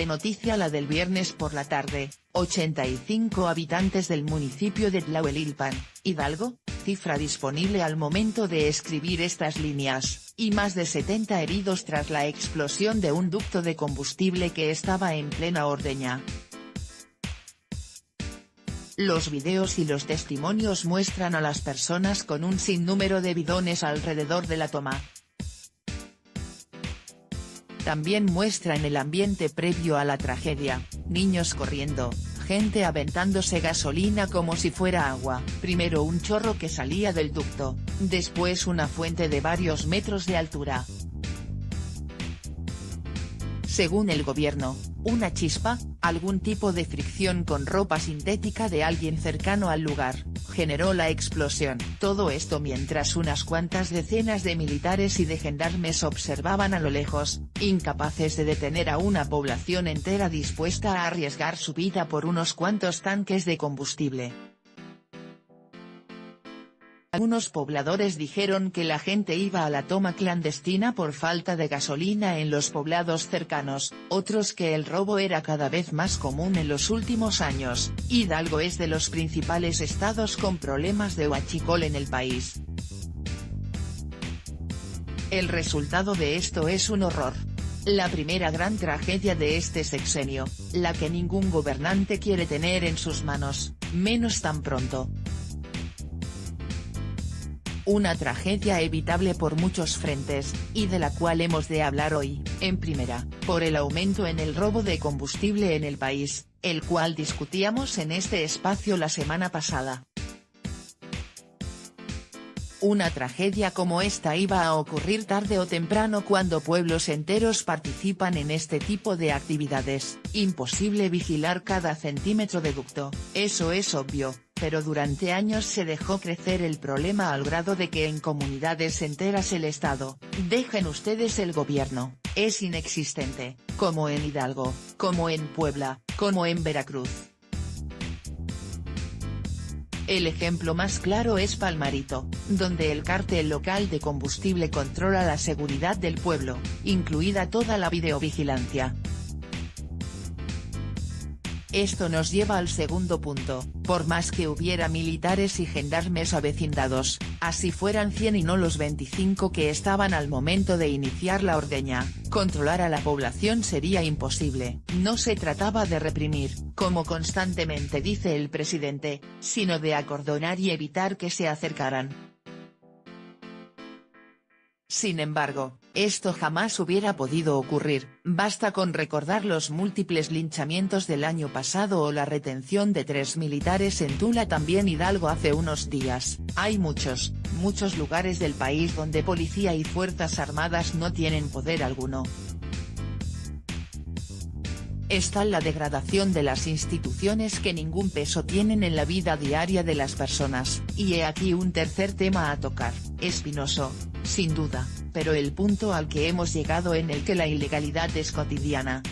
noticia la del viernes por la tarde: 85 habitantes del municipio de Tlahuelilpan, Hidalgo, cifra disponible al momento de escribir estas líneas, y más de 70 heridos tras la explosión de un ducto de combustible que estaba en plena ordeña. Los videos y los testimonios muestran a las personas con un sinnúmero de bidones alrededor de la toma. También muestran el ambiente previo a la tragedia: niños corriendo, gente aventándose gasolina como si fuera agua, primero un chorro que salía del ducto, después una fuente de varios metros de altura. Según el gobierno, una chispa, algún tipo de fricción con ropa sintética de alguien cercano al lugar, generó la explosión. Todo esto mientras unas cuantas decenas de militares y de gendarmes observaban a lo lejos, incapaces de detener a una población entera dispuesta a arriesgar su vida por unos cuantos tanques de combustible. Algunos pobladores dijeron que la gente iba a la toma clandestina por falta de gasolina en los poblados cercanos, otros que el robo era cada vez más común en los últimos años. Hidalgo es de los principales estados con problemas de huachicol en el país. El resultado de esto es un horror. La primera gran tragedia de este sexenio, la que ningún gobernante quiere tener en sus manos, menos tan pronto. Una tragedia evitable por muchos frentes, y de la cual hemos de hablar hoy. En primera, por el aumento en el robo de combustible en el país, el cual discutíamos en este espacio la semana pasada. Una tragedia como esta iba a ocurrir tarde o temprano cuando pueblos enteros participan en este tipo de actividades. Imposible vigilar cada centímetro de ducto, eso es obvio, pero durante años se dejó crecer el problema al grado de que en comunidades enteras el Estado, dejen ustedes el gobierno, es inexistente, como en Hidalgo, como en Puebla, como en Veracruz. El ejemplo más claro es Palmarito, donde el cártel local de combustible controla la seguridad del pueblo, incluida toda la videovigilancia. Esto nos lleva al segundo punto: por más que hubiera militares y gendarmes avecindados, así fueran 100 y no los 25 que estaban al momento de iniciar la ordeña, controlar a la población sería imposible. No se trataba de reprimir, como constantemente dice el presidente, sino de acordonar y evitar que se acercaran. Sin embargo, esto jamás hubiera podido ocurrir, basta con recordar los múltiples linchamientos del año pasado o la retención de 3 militares en Tula, también Hidalgo hace unos días. Hay muchos lugares del país donde policía y fuerzas armadas no tienen poder alguno. Está la degradación de las instituciones que ningún peso tienen en la vida diaria de las personas, y he aquí un tercer tema a tocar, espinoso, sin duda, pero el punto al que hemos llegado en el que la ilegalidad es cotidiana.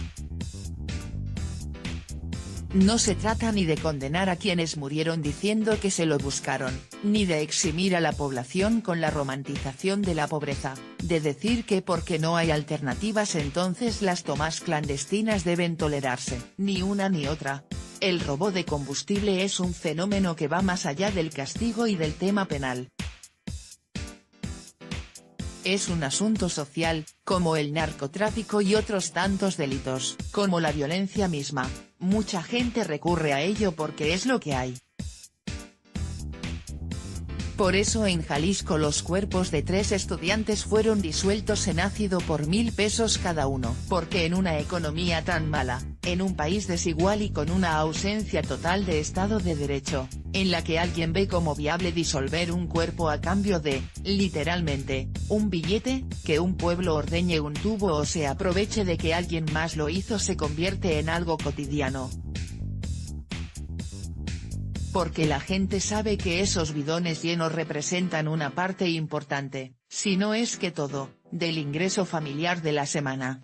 No se trata ni de condenar a quienes murieron diciendo que se lo buscaron, ni de eximir a la población con la romantización de la pobreza, de decir que porque no hay alternativas entonces las tomas clandestinas deben tolerarse. Ni una ni otra. El robo de combustible es un fenómeno que va más allá del castigo y del tema penal. Es un asunto social, como el narcotráfico y otros tantos delitos, como la violencia misma. Mucha gente recurre a ello porque es lo que hay. Por eso en Jalisco los cuerpos de 3 estudiantes fueron disueltos en ácido por 1000 pesos cada uno. Porque en una economía tan mala, en un país desigual y con una ausencia total de Estado de Derecho, en la que alguien ve como viable disolver un cuerpo a cambio de, literalmente, un billete, que un pueblo ordeñe un tubo o se aproveche de que alguien más lo hizo, se convierte en algo cotidiano. Porque la gente sabe que esos bidones llenos representan una parte importante, si no es que todo, del ingreso familiar de la semana.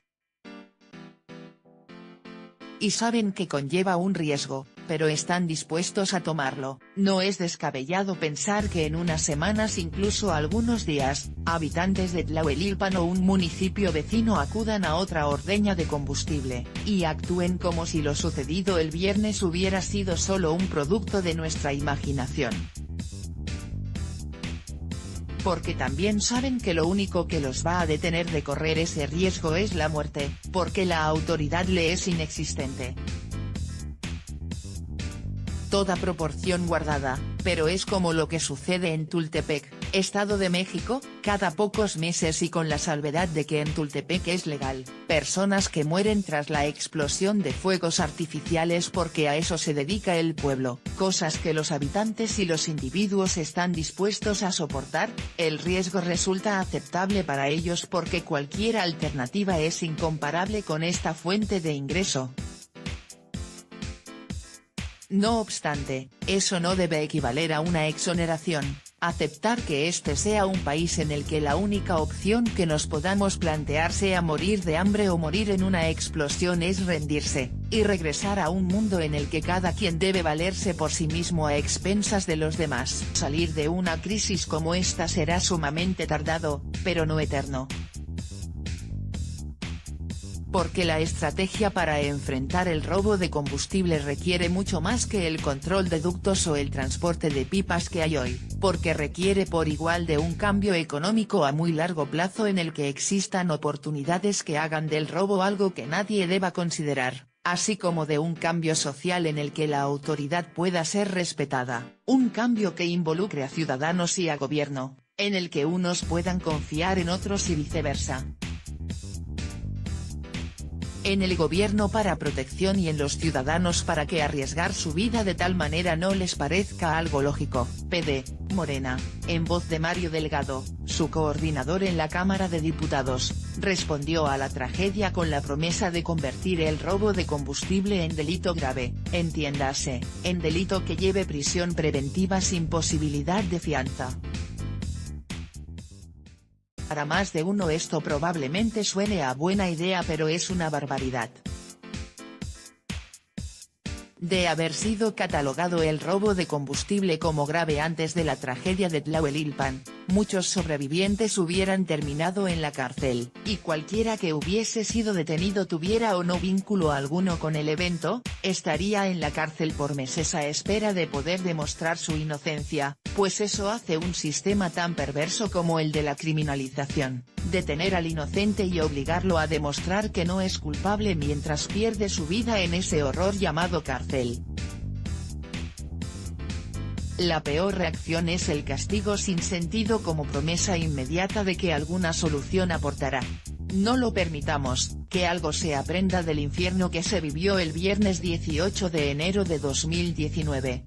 y saben que conlleva un riesgo, pero están dispuestos a tomarlo. No es descabellado pensar que en unas semanas, incluso algunos días, habitantes de Tlahuelilpan o un municipio vecino acudan a otra ordeña de combustible, y actúen como si lo sucedido el viernes hubiera sido solo un producto de nuestra imaginación. Porque también saben que lo único que los va a detener de correr ese riesgo es la muerte, porque la autoridad le es inexistente. Toda proporción guardada, pero es como lo que sucede en Tultepec, Estado de México, cada pocos meses y con la salvedad de que en Tultepec es legal, personas que mueren tras la explosión de fuegos artificiales porque a eso se dedica el pueblo, cosas que los habitantes y los individuos están dispuestos a soportar. El riesgo resulta aceptable para ellos porque cualquier alternativa es incomparable con esta fuente de ingreso. No obstante, eso no debe equivaler a una exoneración. Aceptar que este sea un país en el que la única opción que nos podamos plantear sea morir de hambre o morir en una explosión es rendirse, y regresar a un mundo en el que cada quien debe valerse por sí mismo a expensas de los demás. Salir de una crisis como esta será sumamente tardado, pero no eterno. Porque la estrategia para enfrentar el robo de combustible requiere mucho más que el control de ductos o el transporte de pipas que hay hoy, porque requiere por igual de un cambio económico a muy largo plazo en el que existan oportunidades que hagan del robo algo que nadie deba considerar, así como de un cambio social en el que la autoridad pueda ser respetada, un cambio que involucre a ciudadanos y a gobierno, en el que unos puedan confiar en otros y viceversa. En el gobierno para protección y en los ciudadanos para que arriesgar su vida de tal manera no les parezca algo lógico. PD, Morena, en voz de Mario Delgado, su coordinador en la Cámara de Diputados, respondió a la tragedia con la promesa de convertir el robo de combustible en delito grave, entiéndase, en delito que lleve prisión preventiva sin posibilidad de fianza. Para más de uno esto probablemente suene a buena idea, pero es una barbaridad. De haber sido catalogado el robo de combustible como grave antes de la tragedia de Tlahuelilpan, muchos sobrevivientes hubieran terminado en la cárcel, y cualquiera que hubiese sido detenido tuviera o no vínculo alguno con el evento, estaría en la cárcel por meses a espera de poder demostrar su inocencia, pues eso hace un sistema tan perverso como el de la criminalización, detener al inocente y obligarlo a demostrar que no es culpable mientras pierde su vida en ese horror llamado cárcel. La peor reacción es el castigo sin sentido como promesa inmediata de que alguna solución aportará. No lo permitamos, que algo se aprenda del infierno que se vivió el viernes 18 de enero de 2019.